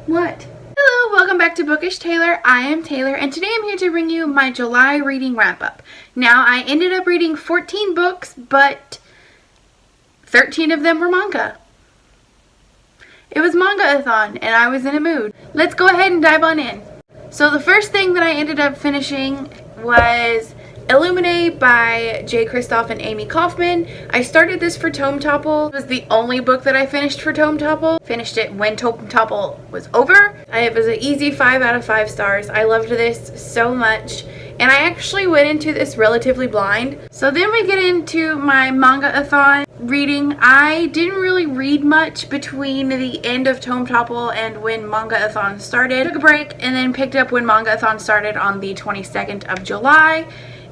What? Hello, welcome back to Bookish.Taylor. I am Taylor, and today I'm here to bring you my July reading wrap-up. Now, I ended up reading 14 books, but 13 of them were manga. It was manga-a-thon, and I was in a mood. Let's go ahead and dive on in. So the first thing that I ended up finishing was Illuminate by J. Kristoff and Amy Kaufman. I started this for Tome Topple. It was the only book that I finished for Tome Topple. Finished it when Tome Topple was over. It was an easy 5 out of 5 stars. I loved this so much. And I actually went into this relatively blind. So then we get into my manga-a-thon reading. I didn't really read much between the end of Tome Topple and when manga-a-thon started. Took a break and then picked up when manga-a-thon started on the 22nd of July.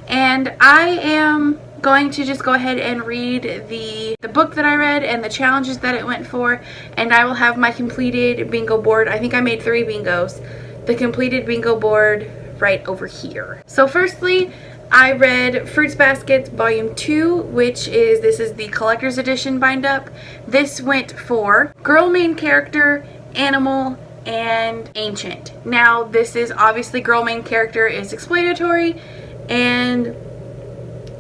And I am going to just go ahead and read the book that I read and the challenges that it went for. And I will have my completed bingo board. I think I made 3 bingos. The completed bingo board right over here. So firstly, I read Fruits Baskets Volume 2, this is the collector's edition bind up. This went for girl main character, animal, and ancient. Now this is obviously girl main character is explanatory, and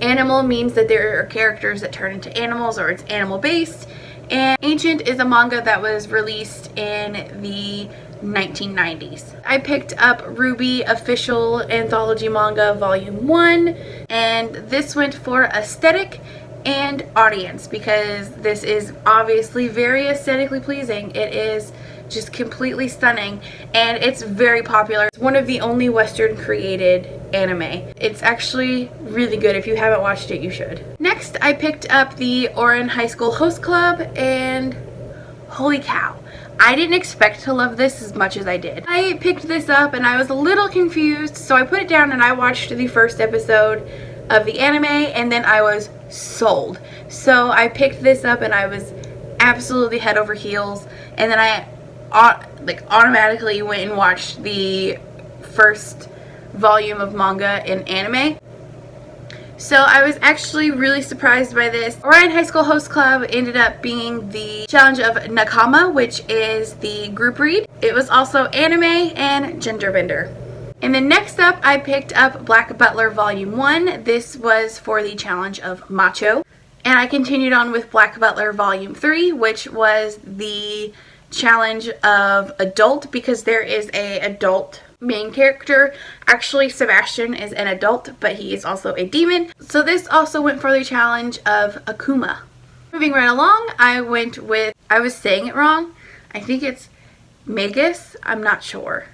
animal means that there are characters that turn into animals or it's animal based, and ancient is a manga that was released in the 1990s. I picked up Ruby Official Anthology Manga Volume 1, and this went for aesthetic and audience because this is obviously very aesthetically pleasing. It is just completely stunning, and it's very popular. It's one of the only Western created anime. It's actually really good. If you haven't watched it, you should. Next, I picked up the Ouran High School Host Club, and holy cow, I didn't expect to love this as much as I did. I picked this up and I was a little confused, so I put it down and I watched the first episode of the anime, and then I was sold. So I picked this up and I was absolutely head over heels, and then I automatically went and watched the first volume of manga in anime. So I was actually really surprised by this. Ouran High School Host Club ended up being the challenge of Nakama, which is the group read. It was also anime and gender bender. And then next up, I picked up Black Butler Volume 1. This was for the challenge of Macho. And I continued on with Black Butler Volume 3, which was the challenge of adult, because there is a adult main character. Actually, Sebastian is an adult, but he is also a demon. So this also went for the challenge of Akuma. Moving right along, I was saying it wrong. I think it's Magus. I'm not sure.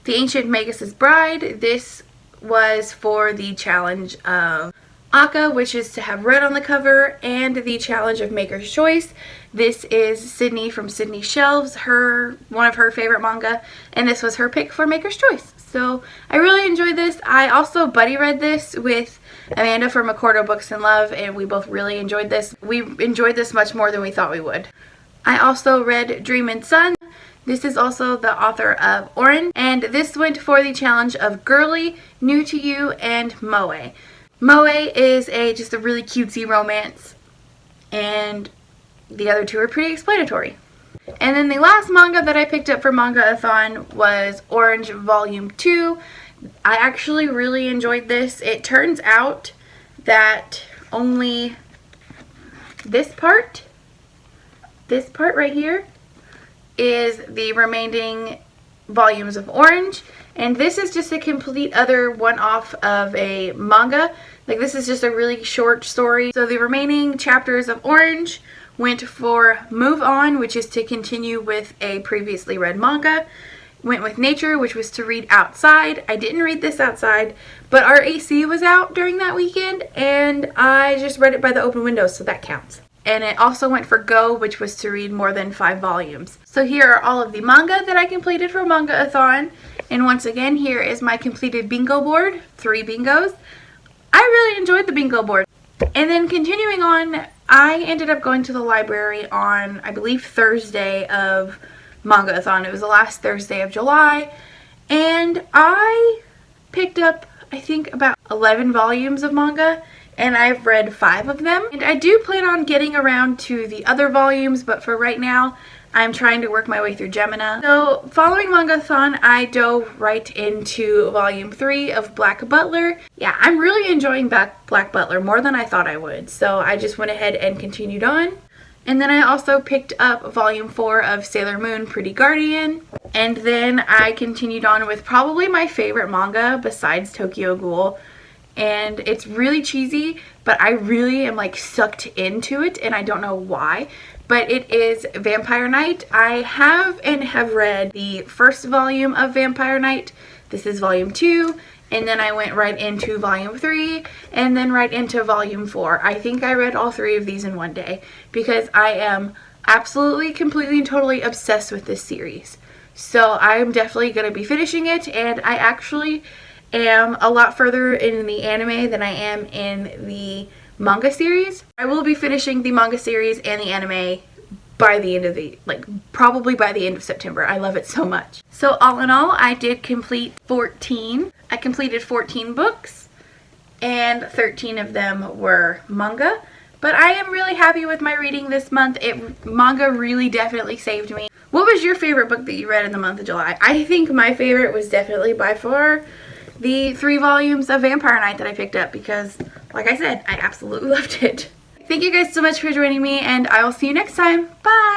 The Ancient Magus's Bride. This was for the challenge of Aka, which is to have red on the cover, and the challenge of Maker's Choice. This is Sydney from Sydney Shelves, one of her favorite manga, and this was her pick for Maker's Choice. So I really enjoyed this. I also buddy read this with Amanda from Accordo Books and Love, and we both really enjoyed this. We enjoyed this much more than we thought we would. I also read Dream and Sun. This is also the author of Ouran, and this went for the challenge of Girly, New to You, and Moe. Moe is just a really cutesy romance, and the other two are pretty explanatory. And then the last manga that I picked up for Manga-a-thon was Orange Volume 2. I actually really enjoyed this. It turns out that only this part right here, is the remaining volumes of Orange. And this is just a complete other one-off of a manga. Like, this is just a really short story. So the remaining chapters of Orange went for Move On, which is to continue with a previously read manga. Went with Nature, which was to read outside. I didn't read this outside, but our AC was out during that weekend, and I just read it by the open window, so that counts. And it also went for Go, which was to read more than 5 volumes. So here are all of the manga that I completed for Manga-a-thon. And once again, here is my completed bingo board, 3 bingos. I really enjoyed the bingo board. And then continuing on, I ended up going to the library on, I believe, Thursday of Manga-a-thon. It was the last Thursday of July. And I picked up, I think, about 11 volumes of manga. And I've read 5 of them. And I do plan on getting around to the other volumes, but for right now, I'm trying to work my way through Gemina. So following Mangathon, I dove right into volume 3 of Black Butler. Yeah, I'm really enjoying Black Butler more than I thought I would. So I just went ahead and continued on. And then I also picked up volume 4 of Sailor Moon Pretty Guardian. And then I continued on with probably my favorite manga besides Tokyo Ghoul. And it's really cheesy, but I really am like sucked into it and I don't know why. But it is Vampire Knight. I have read the first volume of Vampire Knight. This is volume 2. And then I went right into volume 3 and then right into volume 4. I think I read all 3 of these in one day because I am absolutely, completely, and totally obsessed with this series. So I'm definitely going to be finishing it, and I actually am a lot further in the anime than I am in the manga series. I will be finishing the manga series and the anime by the end of probably by the end of September. I love it so much. So all in all, I did complete 14. I completed 14 books and 13 of them were manga. But I am really happy with my reading this month. Manga really definitely saved me. What was your favorite book that you read in the month of July? I think my favorite was definitely by far the 3 volumes of Vampire Knight that I picked up because, like I said, I absolutely loved it. Thank you guys so much for joining me, and I will see you next time. Bye!